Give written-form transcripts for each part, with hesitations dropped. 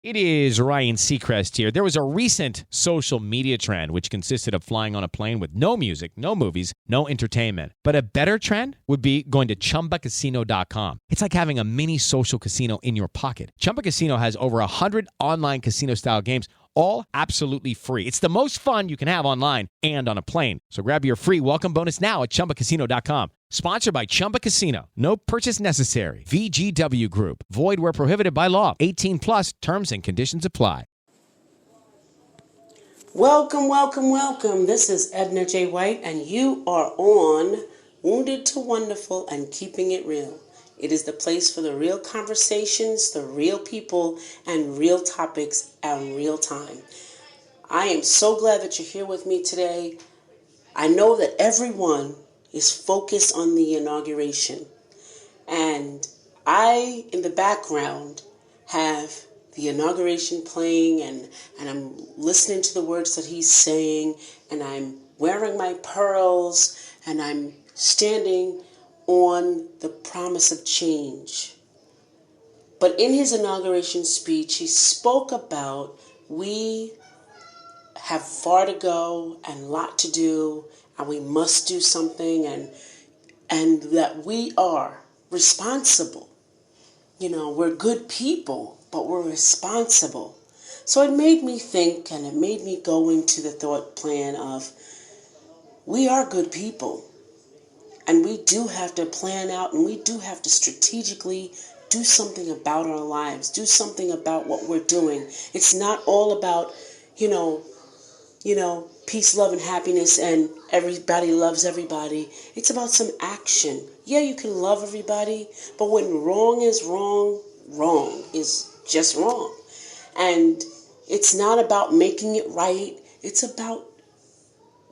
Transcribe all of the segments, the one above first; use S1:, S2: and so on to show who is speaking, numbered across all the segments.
S1: It is Ryan Seacrest here. There was a recent social media trend which consisted of flying on a plane with no music, no movies, no entertainment. But a better trend would be going to ChumbaCasino.com. It's like having a mini social casino in your pocket. Chumba Casino has over 100 online casino-style games, all absolutely free. It's the most fun you can have online and on a plane. So grab your free welcome bonus now at ChumbaCasino.com. Sponsored by Chumba Casino. No purchase necessary. VGW Group. Void where prohibited by law. 18 plus terms and conditions apply.
S2: Welcome, welcome, welcome. This is Edna J. White, and you are on Wounded to Wonderful and Keeping It Real. It is the place for the real conversations, the real people, and real topics and real time. I am so glad that you're here with me today. I know that everyone is focused on the inauguration. And I, in the background, have the inauguration playing and I'm listening to the words that he's saying, and I'm wearing my pearls, and I'm standing on the promise of change. But in his inauguration speech, he spoke about we have far to go and a lot to do, and we must do something, and that we are responsible. You know, we're good people, but we're responsible. So it made me think, and it made me go into the thought plan of we are good people, and we do have to plan out, and we do have to strategically do something about our lives, do something about what we're doing. It's not all about, you know, peace, love, and happiness, and everybody loves everybody. It's about some action. Yeah, you can love everybody, but when wrong is wrong, wrong is just wrong. And it's not about making it right. It's about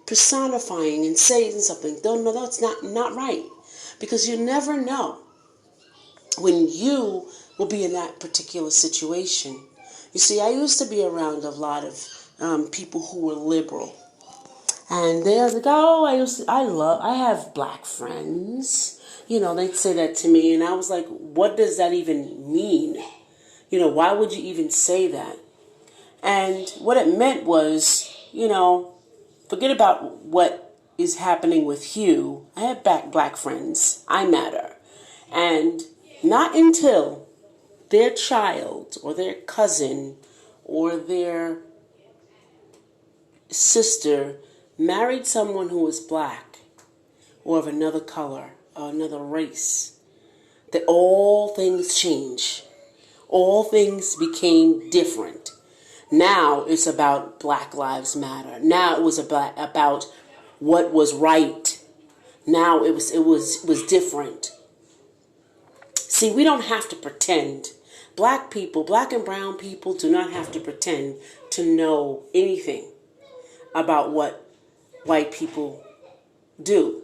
S2: personifying and saying something. No, that's not right. Because you never know when you will be in that particular situation. You see, I used to be around a lot of people who were liberal. And they're like, I have black friends. You know, they'd say that to me. And I was like, what does that even mean? You know, why would you even say that? And what it meant was, you know, forget about what is happening with you. I have black friends. I matter. And not until their child or their cousin or their sister married someone who was black or of another color or another race, that all things change. All things became different. Now it's about Black Lives Matter. Now it was about what was right. Now it was different. See, we don't have to pretend. Black people, black and brown people do not have to pretend to know anything about what white people do.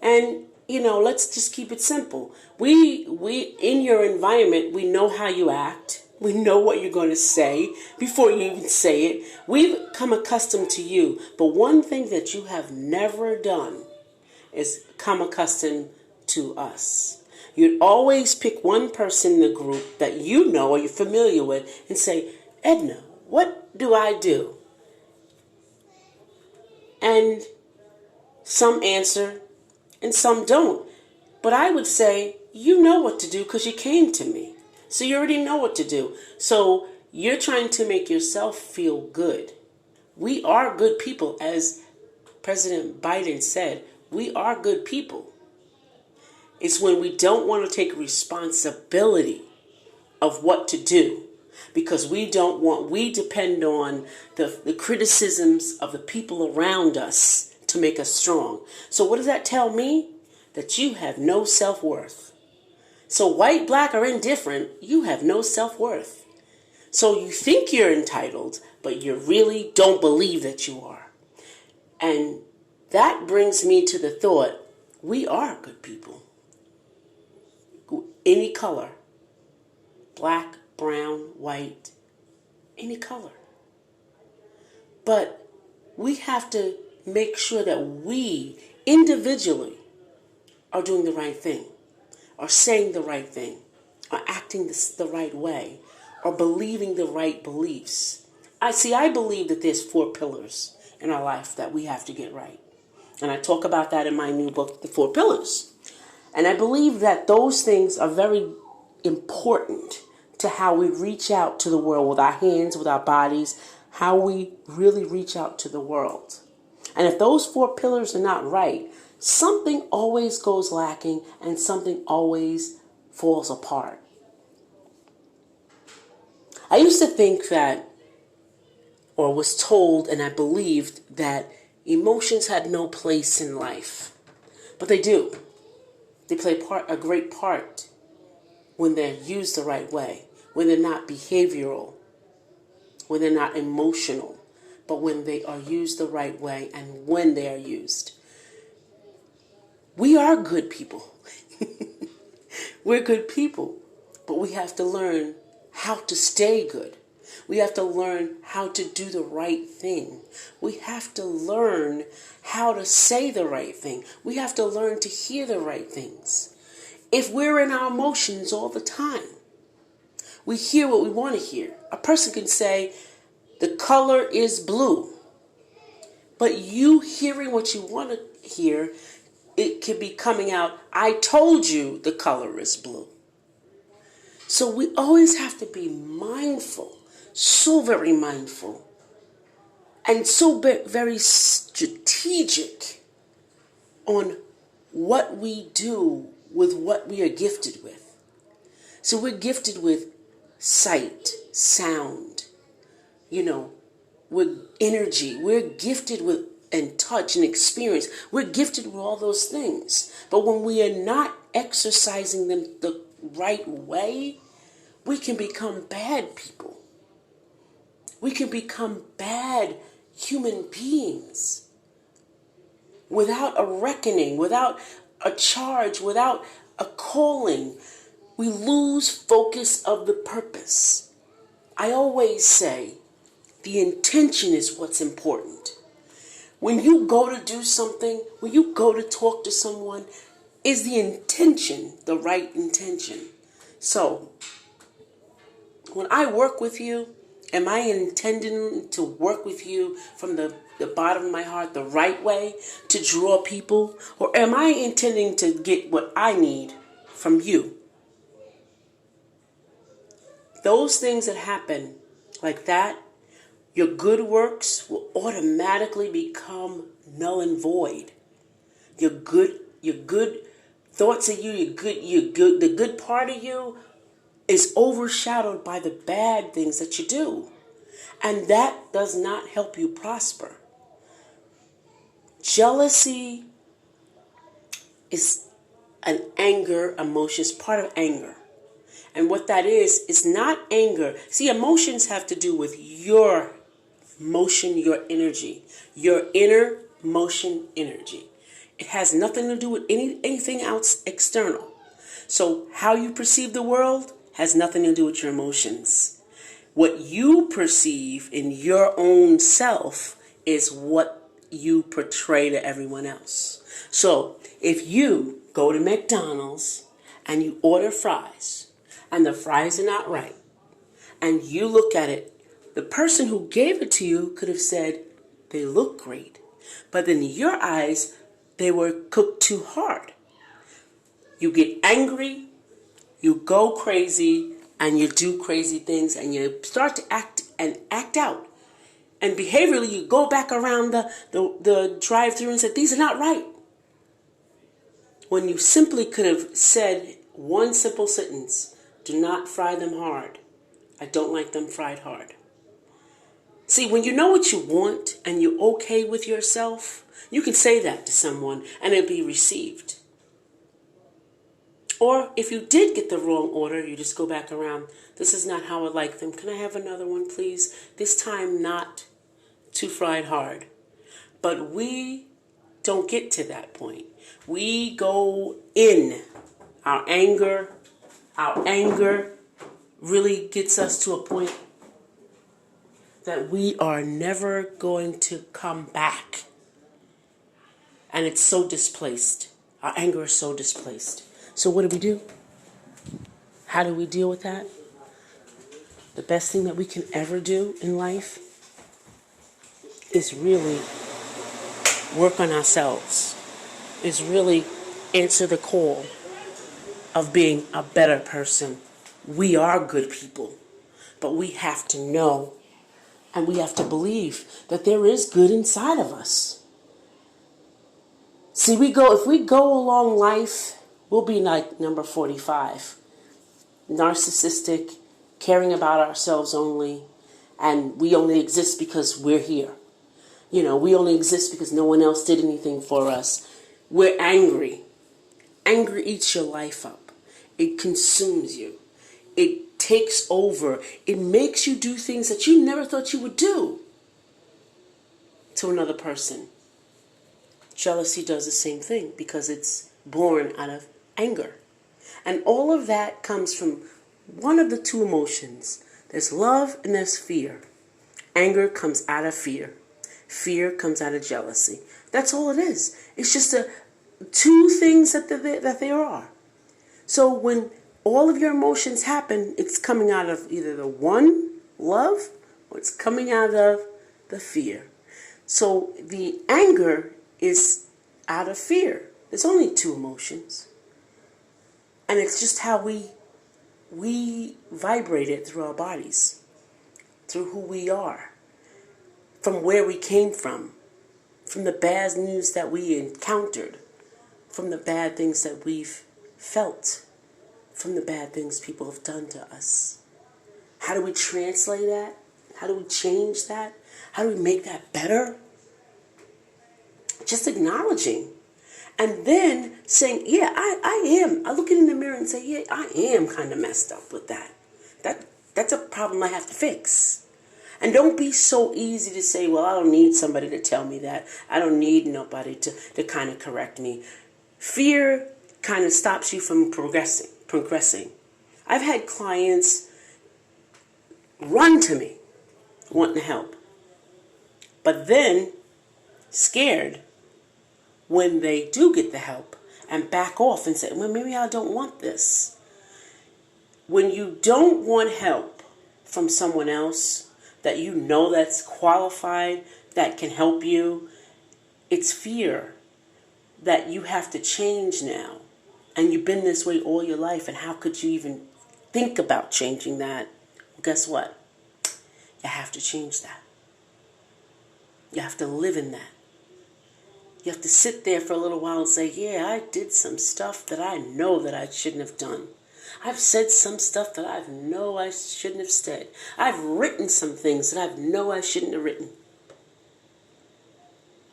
S2: And, you know, let's just keep it simple. We in your environment, we know how you act. We know what you're going to say before you even say it. We've come accustomed to you. But one thing that you have never done is come accustomed to us. You'd always pick one person in the group that you know or you're familiar with and say, Edna, what do I do? And some answer and some don't. But I would say, you know what to do because you came to me. So you already know what to do. So you're trying to make yourself feel good. We are good people. As President Biden said, we are good people. It's when we don't want to take responsibility of what to do because we depend on the criticisms of the people around us to make us strong. So what does that tell me? That you have no self-worth. So white, black, or indifferent, you have no self-worth. So you think you're entitled, but you really don't believe that you are. And that brings me to the thought, we are good people. Any color. Black, brown, white, any color. But we have to make sure that we individually are doing the right thing, are saying the right thing, are acting the right way, or believing the right beliefs. I believe that there's 4 pillars in our life that we have to get right. And I talk about that in my new book, The 4 Pillars. And I believe that those things are very important to how we reach out to the world with our hands, with our bodies, how we really reach out to the world. And if those 4 pillars are not right, something always goes lacking and something always falls apart. I used to think that, or was told, and I believed that emotions had no place in life. But they do. They play a great part when they're used the right way, when they're not behavioral, when they're not emotional, but when they are used the right way and when they are used. We are good people. We're good people, but we have to learn how to stay good. We have to learn how to do the right thing. We have to learn how to say the right thing. We have to learn to hear the right things. If we're in our emotions all the time, we hear what we want to hear. A person can say, the color is blue. But you hearing what you want to hear, it could be coming out, I told you the color is blue. So we always have to be mindful, so very mindful, and so very strategic on what we do with what we are gifted with. So we're gifted with sight, sound, with energy. We're gifted with and touch and experience. We're gifted with all those things. But when we are not exercising them the right way, we can become bad people. We can become bad human beings without a reckoning, without a charge, without a calling. We lose focus of the purpose. I always say the intention is what's important. When you go to do something, when you go to talk to someone, is the intention the right intention? So, when I work with you, am I intending to work with you from the bottom of my heart the right way to draw people? Or am I intending to get what I need from you? Those things that happen like that, your good works will automatically become null and void. Your good thoughts of you, the good part of you is overshadowed by the bad things that you do. And that does not help you prosper. Jealousy is an anger emotion, it's part of anger. And what that is not anger. See, emotions have to do with your motion, your energy, your inner motion energy. It has nothing to do with anything else external. So how you perceive the world has nothing to do with your emotions. What you perceive in your own self is what you portray to everyone else. So if you go to McDonald's and you order fries and the fries are not right and you look at it, the person who gave it to you could have said, they look great. But in your eyes, they were cooked too hard. You get angry, you go crazy, and you do crazy things, and you start to act out. And behaviorally, you go back around the drive-thru and said, these are not right. When you simply could have said one simple sentence, do not fry them hard. I don't like them fried hard. See, when you know what you want and you're okay with yourself, you can say that to someone and it'll be received. Or if you did get the wrong order, you just go back around. This is not how I like them. Can I have another one, please? This time not too fried hard. But we don't get to that point. We go in. Our anger really gets us to a point that we are never going to come back. And it's so displaced. Our anger is so displaced. So what do? How do we deal with that? The best thing that we can ever do in life is really work on ourselves, is really answer the call of being a better person. We are good people, but we have to know and we have to believe that there is good inside of us. See, if we go along life, we'll be like number 45. Narcissistic, caring about ourselves only, and we only exist because we're here. We only exist because no one else did anything for us. We're angry. Anger eats your life up. It consumes you. It takes over. It makes you do things that you never thought you would do to another person. Jealousy does the same thing because it's born out of anger. And all of that comes from one of the two emotions. There's love and there's fear. Anger comes out of fear. Fear comes out of jealousy. That's all it is. It's just two things that there are. So when all of your emotions happen, it's coming out of either the one, love, or it's coming out of the fear. So the anger is out of fear. There's only two emotions. And it's just how we vibrate it through our bodies, through who we are, from where we came from the bad news that we encountered, from the bad things that we've felt, from the bad things people have done to us. How do we translate that? How do we change that? How do we make that better? Just acknowledging. And then saying, yeah, I am. I look in the mirror and say, yeah, I am kind of messed up with that. That's a problem I have to fix. And don't be so easy to say, well, I don't need somebody to tell me that. I don't need nobody to kind of correct me. Fear kind of stops you from progressing. I've had clients run to me wanting help, but then scared when they do get the help and back off and say, well, maybe I don't want this. When you don't want help from someone else that you know that's qualified, that can help you, it's fear that you have to change now. And you've been this way all your life, and how could you even think about changing that? Well, guess what? You have to change that. You have to live in that. You have to sit there for a little while and say, yeah, I did some stuff that I know that I shouldn't have done. I've said some stuff that I know I shouldn't have said. I've written some things that I know I shouldn't have written.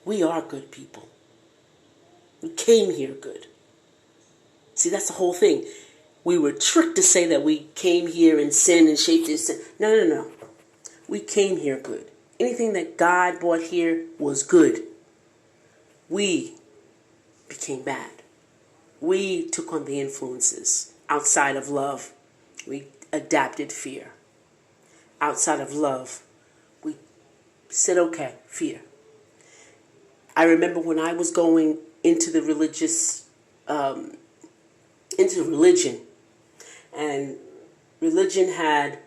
S2: We are good people. We came here good. See, that's the whole thing. We were tricked to say that we came here in sin and shaped in sin. No. We came here good. Anything that God brought here was good. We became bad. We took on the influences outside of love. We adapted fear. Outside of love, we said, okay, fear. I remember when I was going into the religion, and religion had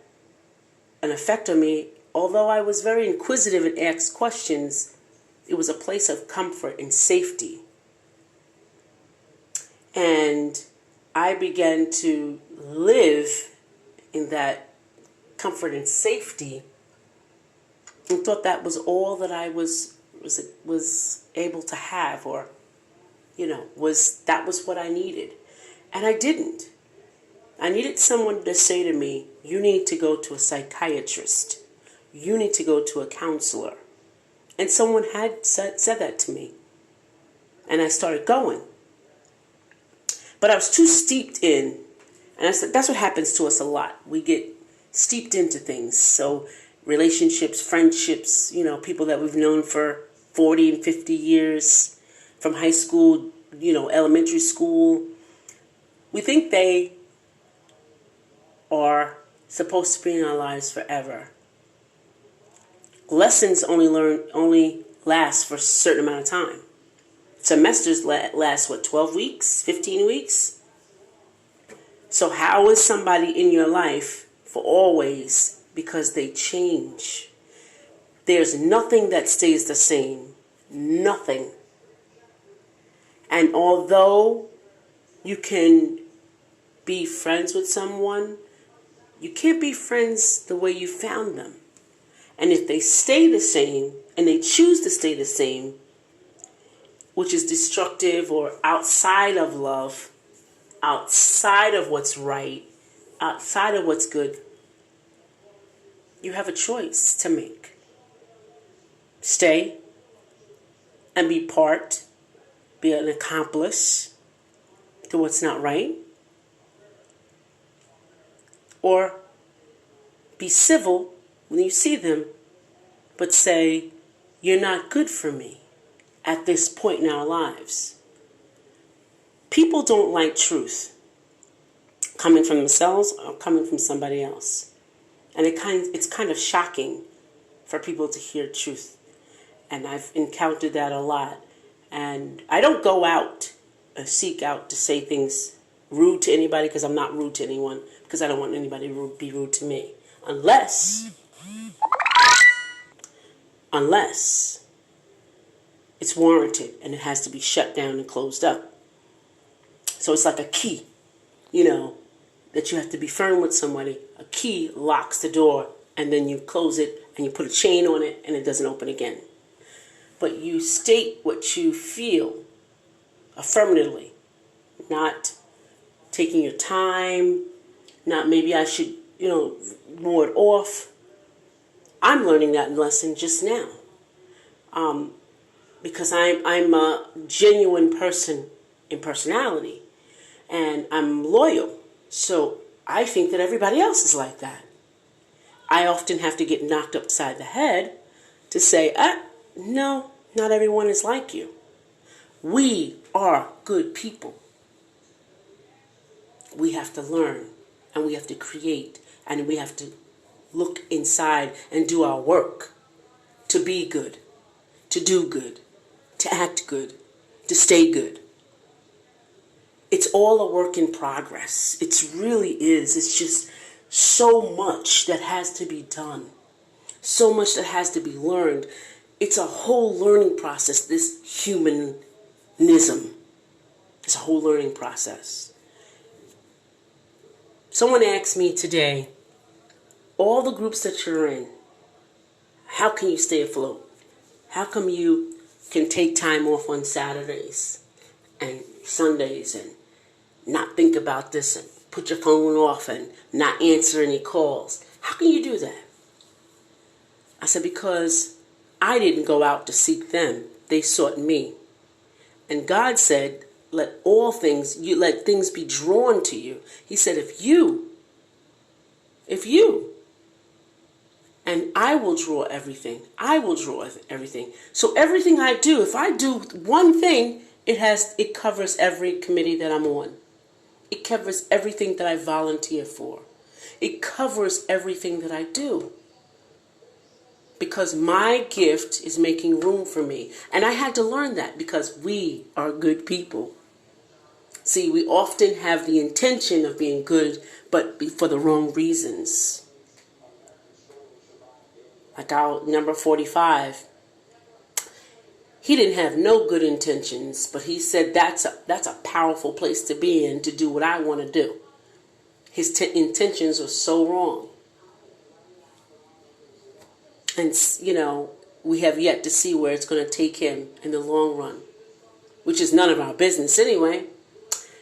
S2: an effect on me. Although I was very inquisitive and asked questions, it was a place of comfort and safety. And I began to live in that comfort and safety and thought that was all that I was able to have, or that was what I needed. And I didn't. I needed someone to say to me, you need to go to a psychiatrist. You need to go to a counselor. And someone had said that to me. And I started going. But I was too steeped in, and I said, that's what happens to us a lot. We get steeped into things. So relationships, friendships, people that we've known for 40 and 50 years, from high school, elementary school. We think they are supposed to be in our lives forever. Lessons only last for a certain amount of time. Semesters last, 12 weeks, 15 weeks? So how is somebody in your life for always because they change. There's nothing that stays the same. Nothing. And although you can be friends with someone, you can't be friends the way you found them. And if they stay the same, and they choose to stay the same, which is destructive or outside of love, outside of what's right, outside of what's good, you have a choice to make. Stay and be an accomplice to what's not right, or be civil when you see them, but say, you're not good for me at this point in our lives. People don't like truth coming from themselves or coming from somebody else. And it's kind of shocking for people to hear truth. And I've encountered that a lot. And I don't go out, seek out to say things rude to anybody, because I'm not rude to anyone, because I don't want anybody to be rude to me. Unless it's warranted and it has to be shut down and closed up. So it's like a key, that you have to be firm with somebody. A key locks the door, and then you close it and you put a chain on it and it doesn't open again. But you state what you feel affirmatively, not taking your time, not maybe I should, ward off. I'm learning that lesson just now, because I'm a genuine person in personality, and I'm loyal. So I think that everybody else is like that. I often have to get knocked upside the head to say, no, not everyone is like you. We are good people. We have to learn, and we have to create, and we have to look inside and do our work to be good, to do good, to act good, to stay good. It's all a work in progress. It really is. It's just so much that has to be done, so much that has to be learned. It's a whole learning process, this humanism. It's a whole learning process. Someone asked me today, all the groups that you're in, how can you stay afloat? How come you can take time off on Saturdays and Sundays and not think about this and put your phone off and not answer any calls? How can you do that? I said, because I didn't go out to seek them. They sought me. And God said, let things be drawn to you. He said, if you, and I will draw everything. I will draw everything. So everything I do, if I do one thing, it covers every committee that I'm on. It covers everything that I volunteer for. It covers everything that I do. Because my gift is making room for me. And I had to learn that, because we are good people. See, we often have the intention of being good, but for the wrong reasons. Like our number 45. He didn't have no good intentions, but he said that's a powerful place to be in, to do what I want to do. His intentions were so wrong. And, we have yet to see where it's going to take him in the long run, which is none of our business anyway,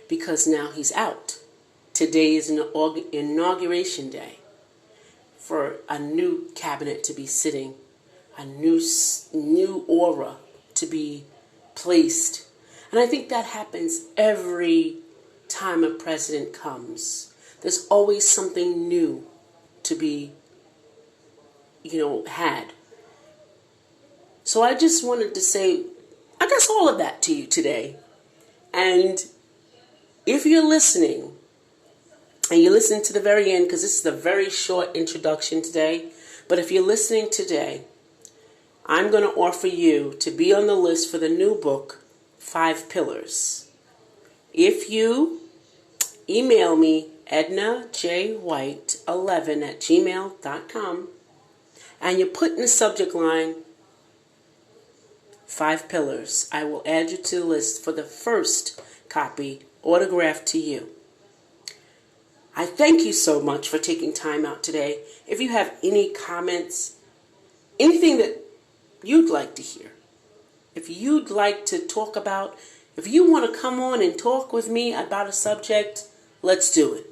S2: because now he's out. Today is an inauguration day for a new cabinet to be sitting, a new aura to be placed. And I think that happens every time a president comes. There's always something new to be had. So I just wanted to say, I guess all of that to you today. And if you're listening, and you listen to the very end, because this is a very short introduction today, but if you're listening today, I'm going to offer you to be on the list for the new book, 5 Pillars. If you email me ednajwhite11@gmail.com, and you put in the subject line 5 Pillars. I will add you to the list for the first copy autographed to you. I thank you so much for taking time out today. If you have any comments, anything that you'd like to hear, if you'd like to talk about, if you want to come on and talk with me about a subject, let's do it.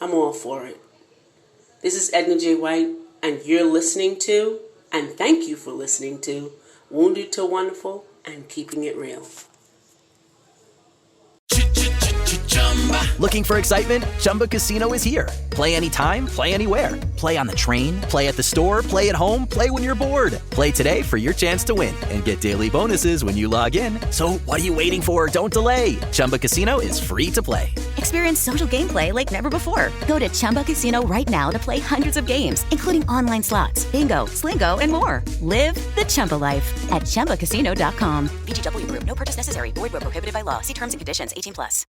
S2: I'm all for it. This is Edna J. White, and you're listening to, and thank you for listening to, Wounded to Wonderful and Keeping It Real.
S3: Looking for excitement? Chumba Casino is here. Play anytime, play anywhere. Play on the train, play at the store, play at home, play when you're bored. Play today for your chance to win and get daily bonuses when you log in. So what are you waiting for? Don't delay. Chumba Casino is free to play.
S4: Experience social gameplay like never before. Go to Chumba Casino right now to play hundreds of games, including online slots, bingo, Slingo, and more. Live the Chumba life at ChumbaCasino.com.
S5: VGW Group. No purchase necessary. Void where prohibited by law. See terms and conditions. 18+.